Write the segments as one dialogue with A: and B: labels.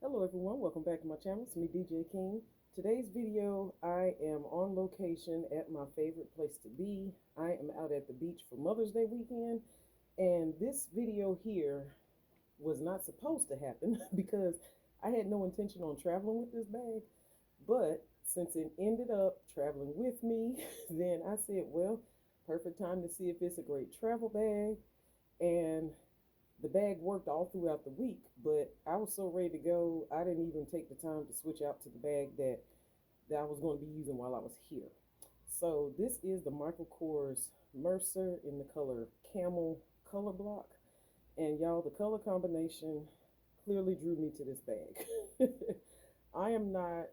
A: Hello everyone, welcome back to my channel. It's me, DJ King. Today's video, I am on location at my favorite place to be. I am out at the beach for Mother's Day weekend, and this video here was not supposed to happen because I had no intention on traveling with this bag, but since it ended up traveling with me, then I said, well, perfect time to see if it's a great travel bag. And the bag worked all throughout the week, but I was so ready to go, I didn't even take the time to switch out to the bag that I was going to be using while I was here. So this is the Michael Kors Mercer in the color camel color block. And y'all, the color combination clearly drew me to this bag. I am not,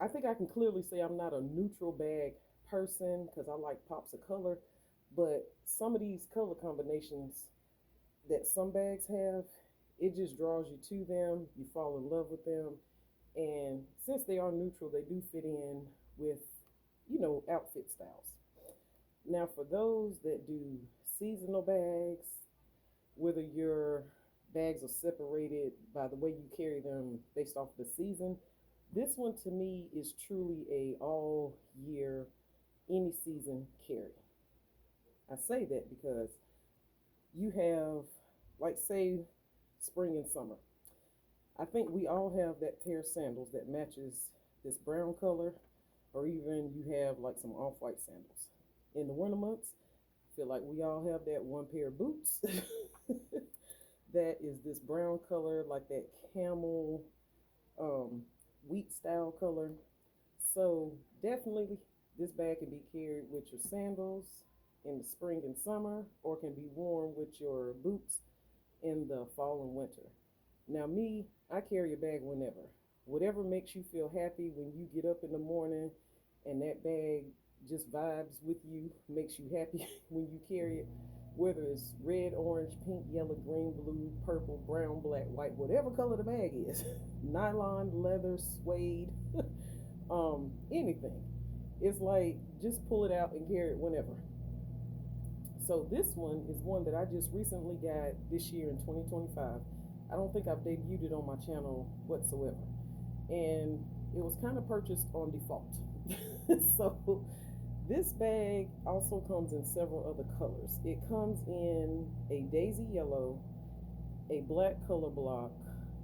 A: I think I can clearly say I'm not a neutral bag person because I like pops of color, but some of these color combinations that some bags have, it just draws you to them. You fall in love with them. And since they are neutral, they do fit in with, outfit styles. Now, for those that do seasonal bags, whether your bags are separated by the way you carry them based off the season, this one to me is truly a all year, any season carry. I say that because you have, like, say, spring and summer. I think we all have that pair of sandals that matches this brown color, or even you have like some off-white sandals. In the winter months, I feel like we all have that one pair of boots that is this brown color, like that camel wheat style color. So definitely this bag can be carried with your sandals in the spring and summer, or can be worn with your boots in the fall and winter. Now me, I carry a bag whenever. Whatever makes you feel happy when you get up in the morning and that bag just vibes with you, makes you happy when you carry it, whether it's red, orange, pink, yellow, green, blue, purple, brown, black, white, whatever color the bag is, nylon, leather, suede, anything. It's like, just pull it out and carry it whenever. So this one is one that I just recently got this year in 2025. I don't think I've debuted it on my channel whatsoever. And it was kind of purchased on default. So this bag also comes in several other colors. It comes in a daisy yellow, a black color block,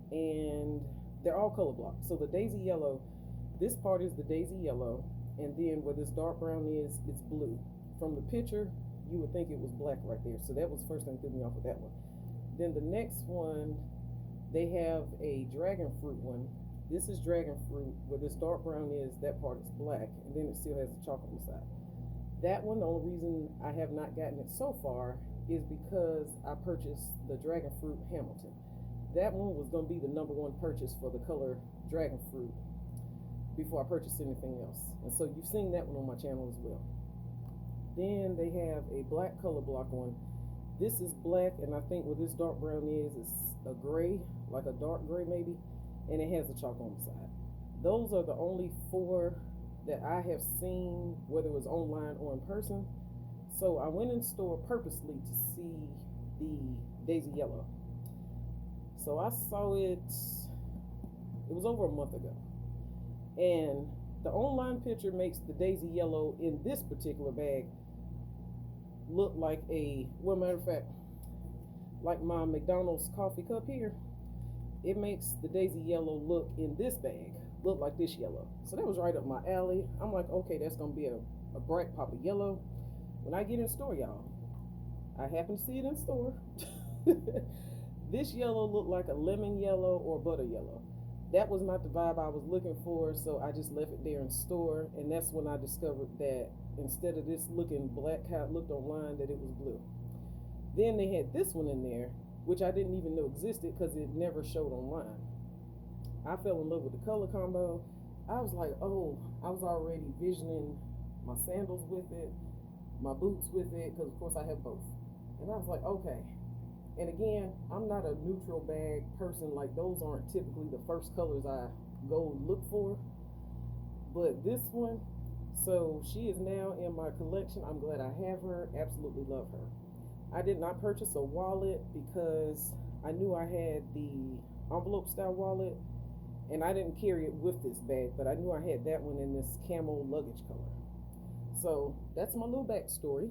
A: and they're all color blocks. So the daisy yellow, this part is the daisy yellow, and then where this dark brown is, it's blue. From the picture, you would think it was black right there. So that was the first thing that threw me off with that one. Then the next one, they have a dragon fruit one. This is dragon fruit. Where this dark brown is, that part is black, and then it still has the chalk on the side. That one, the only reason I have not gotten it so far is because I purchased the dragon fruit Hamilton. That one was going to be the number one purchase for the color dragon fruit before I purchased anything else. And so you've seen that one on my channel as well. Then they have a black color block one. This is black, and I think where this dark brown is, it's a gray, like a dark gray maybe, and it has the chalk on the side. Those are the only four that I have seen, whether it was online or in person. So I went in store purposely to see the daisy yellow. So I saw it was over a month ago. And the online picture makes the daisy yellow in this particular bag look like well, matter of fact, like my McDonald's coffee cup here, it makes the daisy yellow look in this bag look like this yellow. So that was right up my alley. I'm like, okay, that's gonna be a bright pop of yellow. When I get in store, y'all, I happen to see it in store. This yellow looked like a lemon yellow or butter yellow. That was not the vibe I was looking for, so I just left it there in store, and that's when I discovered that instead of this looking black how it looked online, that it was blue. Then they had this one in there, which I didn't even know existed because it never showed online. I fell in love with the color combo. I was like, oh, I was already visioning my sandals with it, my boots with it, because of course I have both. And I was like, okay. And again, I'm not a neutral bag person. Like, those aren't typically the first colors I go look for. But this one, so she is now in my collection. I'm glad I have her. Absolutely love her. I did not purchase a wallet because I knew I had the envelope style wallet, and I didn't carry it with this bag, but I knew I had that one in this camel luggage color. So that's my little backstory.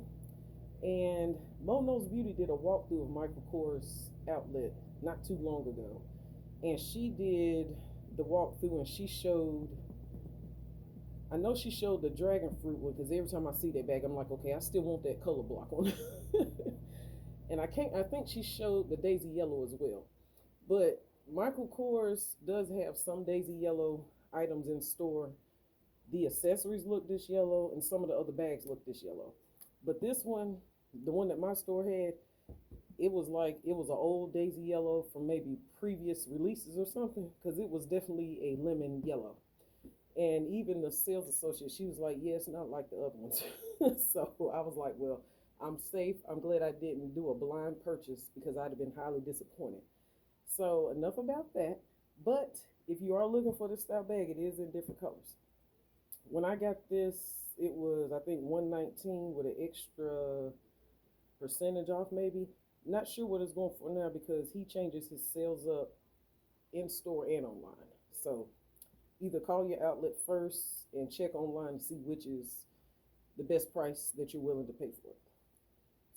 A: And Mo Knows Beauty did a walkthrough of Michael Kors outlet not too long ago, and she did the walkthrough, and she showed, I know she showed the dragon fruit one, because every time I see that bag, I'm like, okay, I still want that color block on it. And I think she showed the daisy yellow as well. But Michael Kors does have some daisy yellow items in store. The accessories look this yellow, and some of the other bags look this yellow. But this one, the one that my store had, it was like it was an old daisy yellow from maybe previous releases or something, because it was definitely a lemon yellow. And even the sales associate, she was like, yeah, it's not like the other ones. So I was like, well, I'm safe. I'm glad I didn't do a blind purchase, because I'd have been highly disappointed. So enough about that. But if you are looking for this style bag, it is in different colors. When I got this, it was, I think, 119 with an extra percentage off, maybe. Not sure what it's going for now, because he changes his sales up in store and online. So either call your outlet first and check online to see which is the best price that you're willing to pay for it.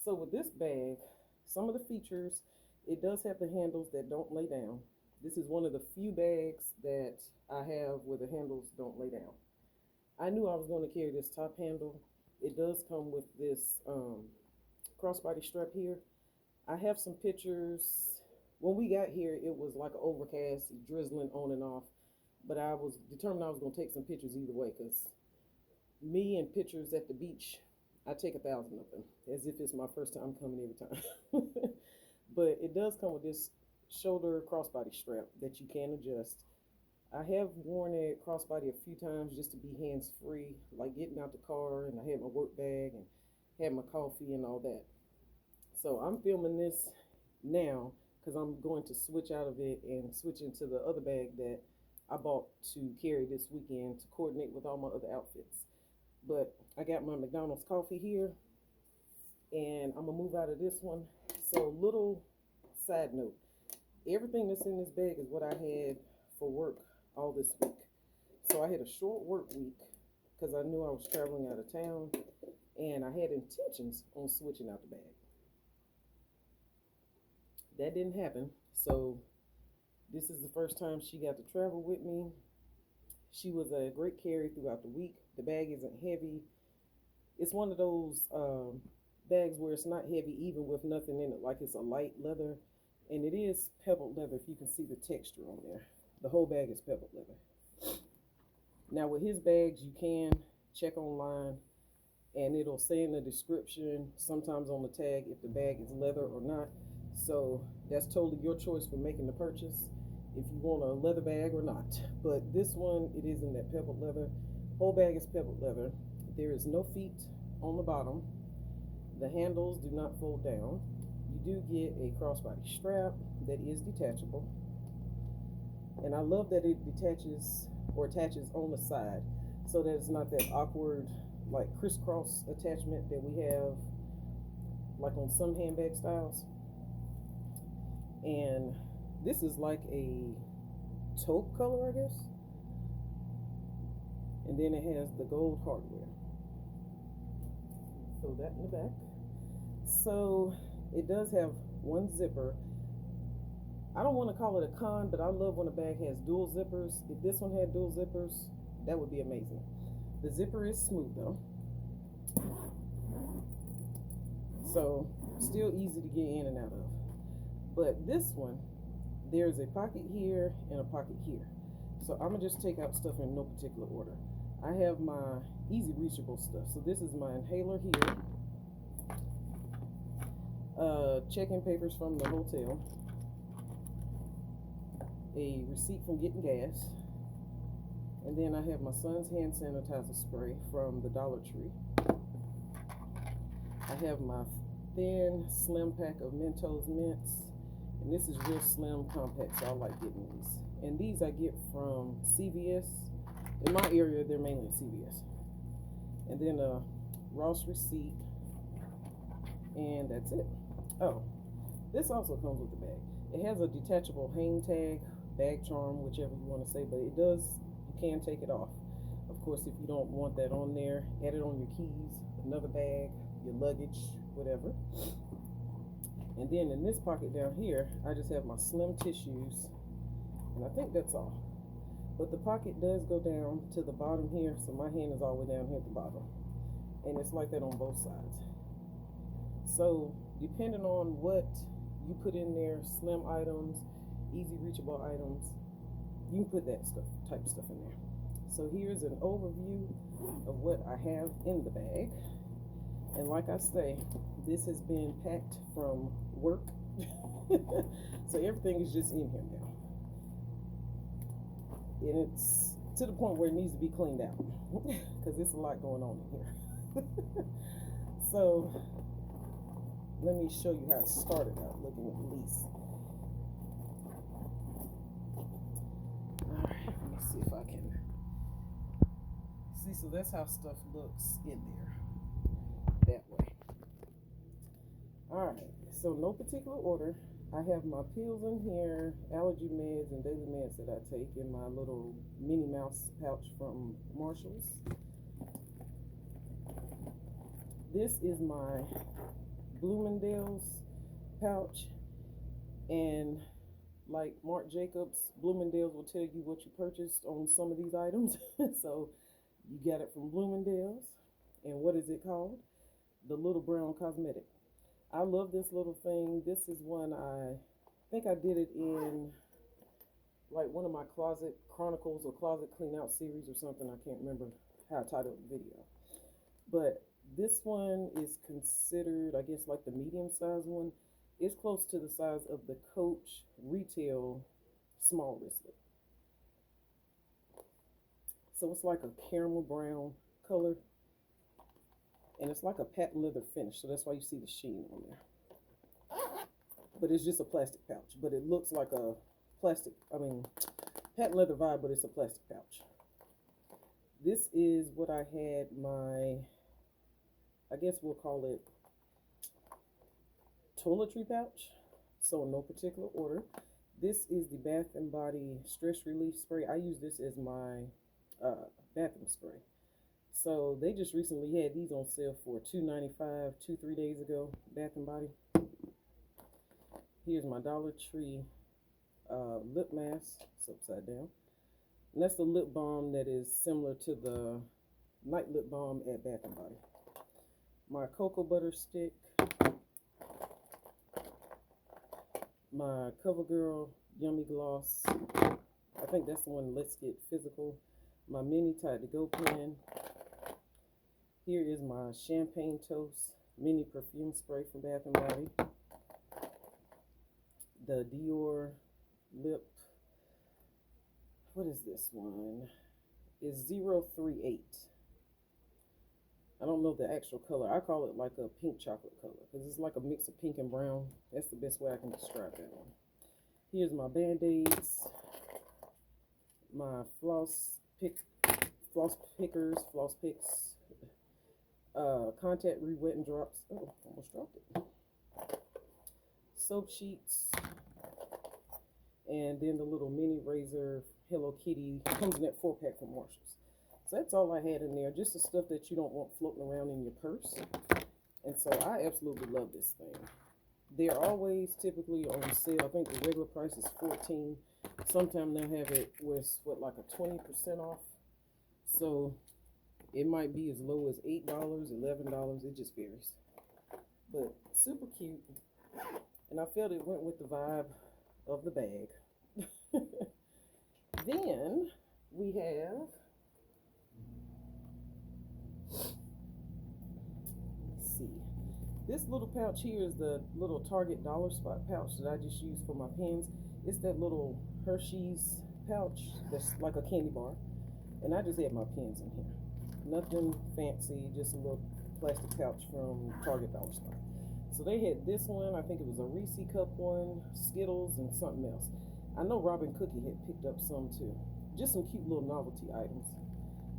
A: So with this bag, some of the features, it does have the handles that don't lay down. This is one of the few bags that I have where the handles don't lay down. I knew I was going to carry this top handle. It does come with this crossbody strap here. I have some pictures. When we got here, it was like an overcast, drizzling on and off. But I was determined I was going to take some pictures either way, because me and pictures at the beach, I take 1,000 of them, as if it's my first time coming every time. But it does come with this shoulder crossbody strap that you can adjust. I have worn it crossbody a few times just to be hands-free, like getting out the car, and I had my work bag and had my coffee and all that. So I'm filming this now because I'm going to switch out of it and switch into the other bag that I bought to carry this weekend to coordinate with all my other outfits. But I got my McDonald's coffee here, and I'm gonna move out of this one. So little side note, everything that's in this bag is what I had for work all this week. So I had a short work week because I knew I was traveling out of town, and I had intentions on switching out the bag. That didn't happen. So this is the first time she got to travel with me. She was a great carry throughout the week. The bag isn't heavy. It's one of those bags where it's not heavy even with nothing in it, like it's a light leather. And it is pebbled leather, if you can see the texture on there. The whole bag is pebbled leather. Now with his bags, you can check online, and it'll say in the description, sometimes on the tag, if the bag is leather or not. So that's totally your choice for making the purchase, if you want a leather bag or not. But this one, it is in that pebbled leather. Whole bag is pebbled leather. There is no feet on the bottom. The handles do not fold down. You do get a crossbody strap that is detachable. And I love that it detaches or attaches on the side, so that it's not that awkward, like crisscross attachment that we have like on some handbag styles. And this is like a taupe color, I guess. And then it has the gold hardware. Throw that in the back. So it does have one zipper. I don't want to call it a con, but I love when a bag has dual zippers. If this one had dual zippers, that would be amazing. The zipper is smooth though, so still easy to get in and out of. But this one, there's a pocket here and a pocket here. So I'm gonna just take out stuff in no particular order. I have my easy reachable stuff. So this is my inhaler here, check-in papers from the hotel, a receipt from getting gas, and then I have my son's hand sanitizer spray from the Dollar Tree. I have my thin, slim pack of Mentos mints, and this is real slim, compact, so I like getting these. And these I get from CVS. In my area, they're mainly CVS. And then a Ross receipt, and that's it. Oh, this also comes with the bag. It has a detachable hang tag, bag charm, whichever you want to say, but it does, you can take it off. Of course, if you don't want that on there, add it on your keys, another bag, your luggage, whatever. And then in this pocket down here, I just have my slim tissues, and I think that's all. But the pocket does go down to the bottom here, so my hand is all the way down here at the bottom. And it's like that on both sides. So depending on what you put in there, slim items, easy reachable items, you can put that type of stuff in there. So here's an overview of what I have in the bag. And like I say, this has been packed from work. So everything is just in here now. And it's to the point where it needs to be cleaned out because there's a lot going on in here. So let me show you how it started out looking at least. Alright, let me see if I can see. So that's how stuff looks in there, that way. Alright, so no particular order. I have my pills in here, allergy meds and daily meds that I take in my little Minnie Mouse pouch from Marshall's. This is my Bloomingdale's pouch, and like Marc Jacobs, Bloomingdale's will tell you what you purchased on some of these items. So you got it from Bloomingdale's. And what is it called? The Little Brown Cosmetic. I love this little thing. This is one I think I did it in like one of my Closet Chronicles or Closet Clean Out series or something. I can't remember how I titled the video. But this one is considered, I guess, like the medium size one. It's close to the size of the Coach retail small wristlet. So it's like a caramel brown color. And it's like a patent leather finish, so that's why you see the sheen on there. But it's just a plastic pouch. But it looks like a patent leather vibe, but it's a plastic pouch. This is what I had my, I guess we'll call it toiletry pouch. So in no particular order. This is the Bath & Body Stress Relief Spray. I use this as my bathroom spray. So they just recently had these on sale for $2.95 2-3 days ago, Bath & Body. Here's my Dollar Tree lip mask. It's upside down. And that's the lip balm that is similar to the night lip balm at Bath & Body. My cocoa butter stick. My CoverGirl Yummy Gloss. I think that's the one, Let's Get Physical. My mini Tide to Go pen. Here is my Champagne Toast mini perfume spray from Bath & Body. The Dior lip, what is this one? It's 038. I don't know the actual color. I call it like a pink chocolate color because it's like a mix of pink and brown. That's the best way I can describe that one. Here's my Band-Aids, my floss pickers, floss picks, contact re-wetting drops. Oh, almost dropped it. Soap sheets, and then the little mini razor Hello Kitty comes in that 4-pack from Marshall's. So that's all I had in there, just the stuff that you don't want floating around in your purse. And so I absolutely love this thing. They're always typically on sale. I think the regular price is $14. Sometimes they'll have it with like a 20% off. So it might be as low as $8, $11. It just varies. But super cute. And I felt it went with the vibe of the bag. Then we have, let's see, this little pouch here is the little Target Dollar Spot pouch that I just use for my pens. It's that little Hershey's pouch that's like a candy bar. And I just have my pens in here. Nothing fancy, just a little plastic pouch from Target Dollar Spot. So they had this one, I think it was a Reese cup one, Skittles, and something else. I know Robin Cookie had picked up some too. Just some cute little novelty items.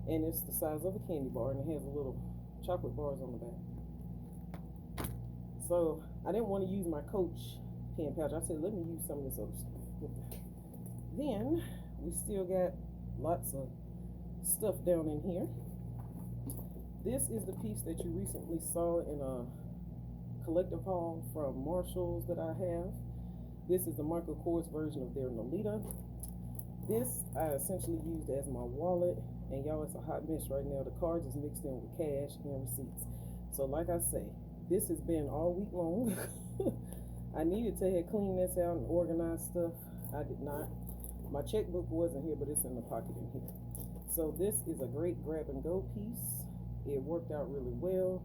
A: And it's the size of a candy bar, and it has a little chocolate bars on the back. So I didn't want to use my Coach pen pouch. I said, let me use some of this other stuff. Then we still got lots of stuff down in here. This is the piece that you recently saw in a collective haul from Marshall's that I have. This is the Michael Kors version of their Nolita. This I essentially used as my wallet, and y'all, it's a hot mess right now. The cards is mixed in with cash and receipts. So like I say, this has been all week long. I needed to have cleaned this out and organized stuff. I did not. My checkbook wasn't here, but it's in the pocket in here. So this is a great grab and go piece. It worked out really well.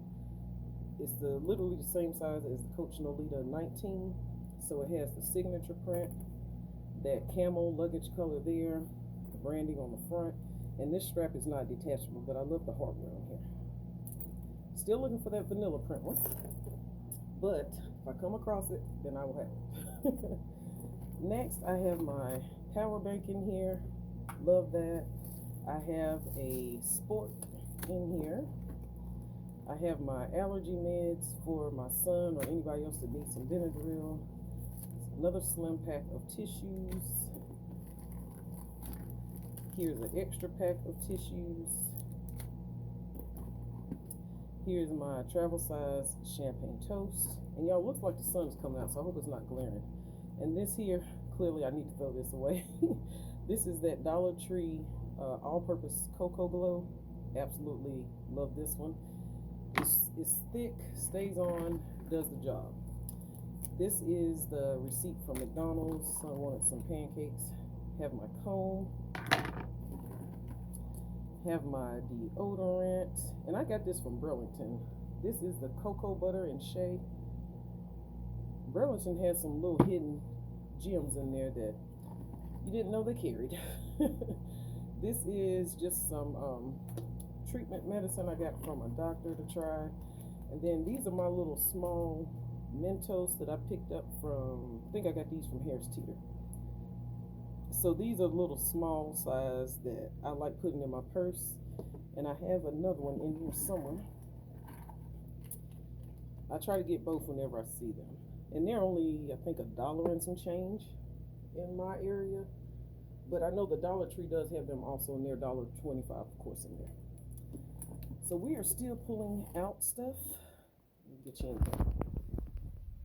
A: It's literally the same size as the Coach Nolita 19. So it has the signature print, that camel luggage color there, the branding on the front, and this strap is not detachable, but I love the hardware on here. Still looking for that vanilla print one, but if I come across it, then I will have it. Next, I have my power bank in here. Love that. I have a sport in here. I have my allergy meds for my son or anybody else that needs some Benadryl. Another slim pack of tissues. Here's an extra pack of tissues. Here's my travel size champagne toast. And y'all, looks like the sun is coming out, so I hope it's not glaring. And this here, clearly I need to throw this away. This is that Dollar Tree all-purpose cocoa glow. Absolutely love this one. It's thick, stays on, does the job. This is the receipt from McDonald's. I wanted some pancakes. Have my comb. Have my deodorant. And I got this from Burlington. This is the cocoa butter and shea. Burlington has some little hidden gems in there that you didn't know they carried. This is just some treatment medicine I got from a doctor to try. And then these are my little small Mentos that I picked up from, I think I got these from Harris Teeter. So these are little small size that I like putting in my purse. And I have another one in here somewhere. I try to get both whenever I see them. And they're only, I think, $1 and some change in my area. But I know the Dollar Tree does have them also in their $1.25, of course, in there. So we are still pulling out stuff. Let me get you in here.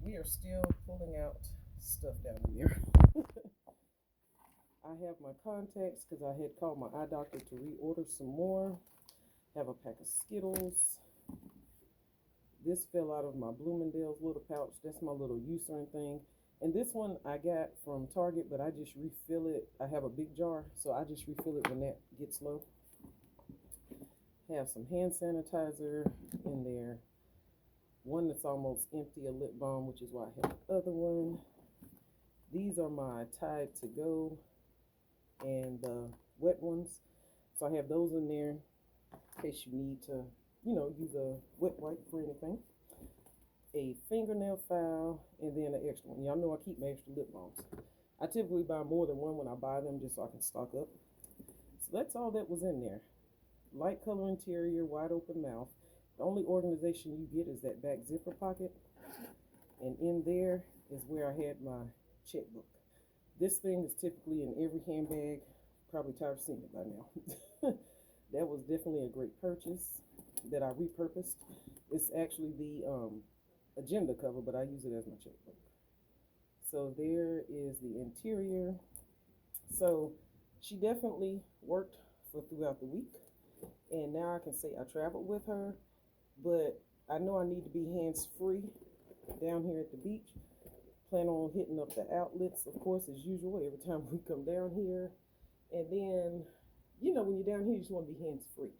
A: We are still pulling out stuff down in there. I have my contacts because I had called my eye doctor to reorder some more. Have a pack of Skittles. This fell out of my Bloomingdale's little pouch. That's my little Eucerin thing. And this one I got from Target, but I just refill it. I have a big jar, so I just refill it when that gets low. Have some hand sanitizer in there. One that's almost empty, a lip balm, which is why I have the other one. These are my Tide to Go and the wet ones. So I have those in there in case you need to, use a wet wipe for anything. A fingernail file, and then an extra one. Y'all know I keep my extra lip balms. I typically buy more than one when I buy them just so I can stock up. So that's all that was in there. Light color interior, wide open mouth. The only organization you get is that back zipper pocket. And in there is where I had my checkbook. This thing is typically in every handbag. Probably tired of seeing it by now. That was definitely a great purchase that I repurposed. It's actually the agenda cover, but I use it as my checkbook. So there is the interior. So she definitely worked throughout the week. And now I can say I traveled with her, but I know I need to be hands-free down here at the beach. Plan on hitting up the outlets, of course, as usual, every time we come down here. And then, when you're down here, you just want to be hands-free.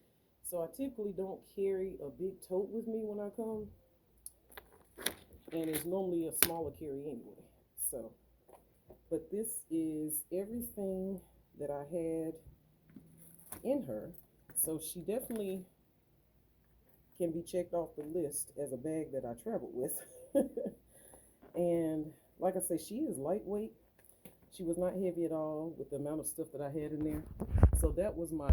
A: So I typically don't carry a big tote with me when I come. And it's normally a smaller carry anyway. So, but this is everything that I had in her. So she definitely can be checked off the list as a bag that I traveled with. And like I say, she is lightweight. She was not heavy at all with the amount of stuff that I had in there. So that was my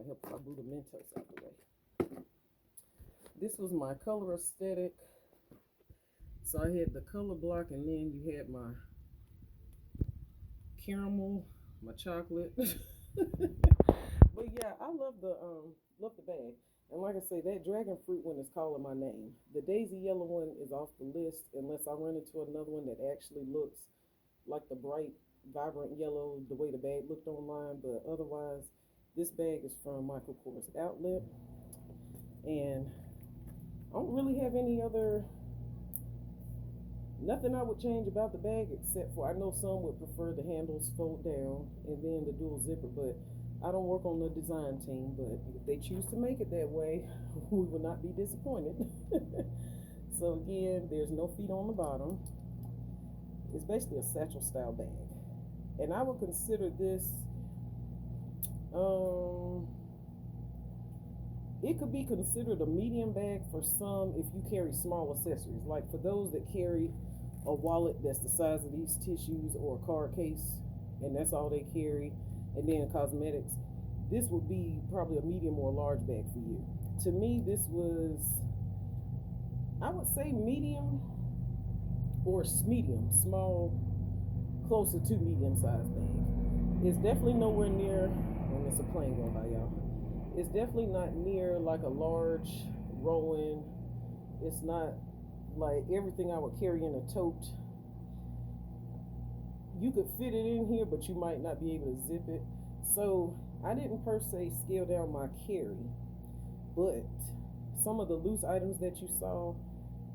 A: help if I blew the Mentos out the way. This was my color aesthetic So I had the color block, and then you had my caramel, my chocolate. But yeah, I love the bag. And like I say, that dragon fruit one is calling my name. The daisy yellow one is off the list unless I run into another one that actually looks like the bright, vibrant yellow, the way the bag looked online. But otherwise, this bag is from Michael Kors Outlet, and I don't really have any other nothing I would change about the bag except for I know some would prefer the handles fold down and then the dual zipper, but I don't work on the design team. But if they choose to make it that way, we will not be disappointed. So again, there's no feet on the bottom. It's basically a satchel style bag, and I would consider this. Um, it could be considered a medium bag for some if you carry small accessories, like for those that carry a wallet that's the size of these tissues or a card case, and that's all they carry, and then cosmetics. This would be probably a medium or a large bag for you. To me, this was, I would say, medium or medium, small, closer to medium sized bag. It's definitely nowhere near, and it's a plane going by, y'all. It's definitely not near like a large Rowan. It's not like everything I would carry in a tote. You could fit it in here, but you might not be able to zip it. So I didn't per se scale down my carry, but some of the loose items that you saw,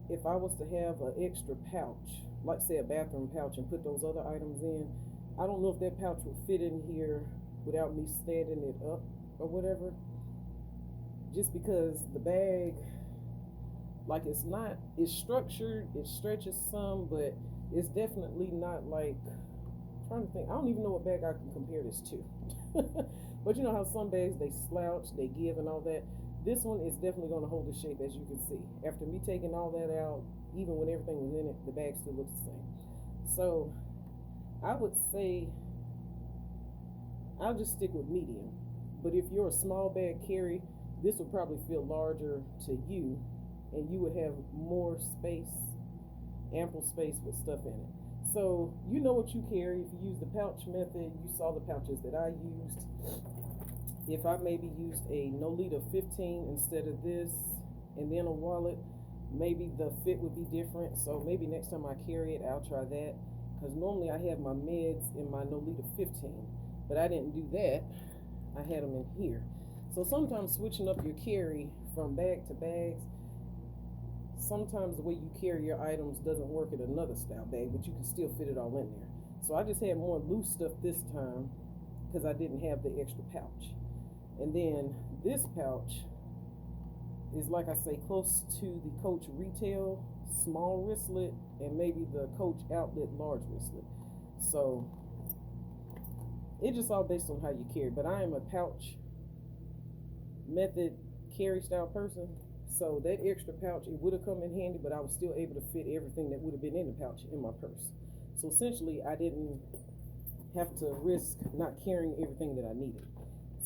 A: if I was to have an extra pouch, like say a bathroom pouch, and put those other items in, I don't know if that pouch would fit in here without me standing it up or whatever. Just because the bag, like it's structured, it stretches some, but it's definitely not like, I'm trying to think, I don't even know what bag I can compare this to. But you know how some bags, they slouch, they give and all that. This one is definitely going to hold the shape, as you can see. After me taking all that out, even when everything was in it, the bag still looks the same. So I would say I'll just stick with medium. But if you're a small bag carry, this would probably feel larger to you, and you would have more space, ample space with stuff in it. So you know what you carry. If you use the pouch method, you saw the pouches that I used. If I maybe used a Nolita 15 instead of this, and then a wallet, maybe the fit would be different. So maybe next time I carry it, I'll try that. Because normally I have my meds in my Nolita 15, but I didn't do that. I had them in here. So sometimes switching up your carry from bag to bags, sometimes the way you carry your items doesn't work in another style bag, but you can still fit it all in there. So I just had more loose stuff this time because I didn't have the extra pouch. And then this pouch is, like I say, close to the Coach Retail small wristlet and maybe the Coach Outlet large wristlet. So it's just all based on how you carry. But I am a pouch method carry style person. So that extra pouch, it would have come in handy, but I was still able to fit everything that would have been in the pouch in my purse. So essentially, I didn't have to risk not carrying everything that I needed.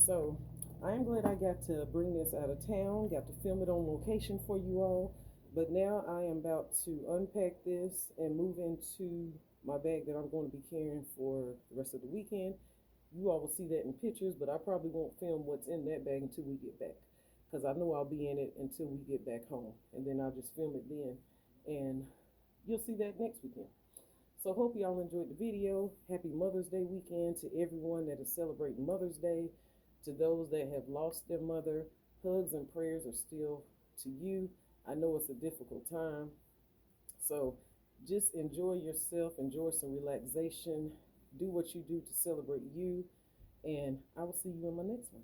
A: So I am glad I got to bring this out of town, got to film it on location for you all. But now I am about to unpack this and move into my bag that I'm going to be carrying for the rest of the weekend. You all will see that in pictures, but I probably won't film what's in that bag until we get back, because I know I'll be in it until we get back home, and then I'll just film it then, and you'll see that next weekend. So hope y'all enjoyed the video. Happy Mother's Day weekend to everyone that is celebrating Mother's Day. To those that have lost their mother, hugs and prayers are still to you. I know it's a difficult time, so just enjoy yourself, enjoy some relaxation, do what you do to celebrate you, and I will see you in my next one.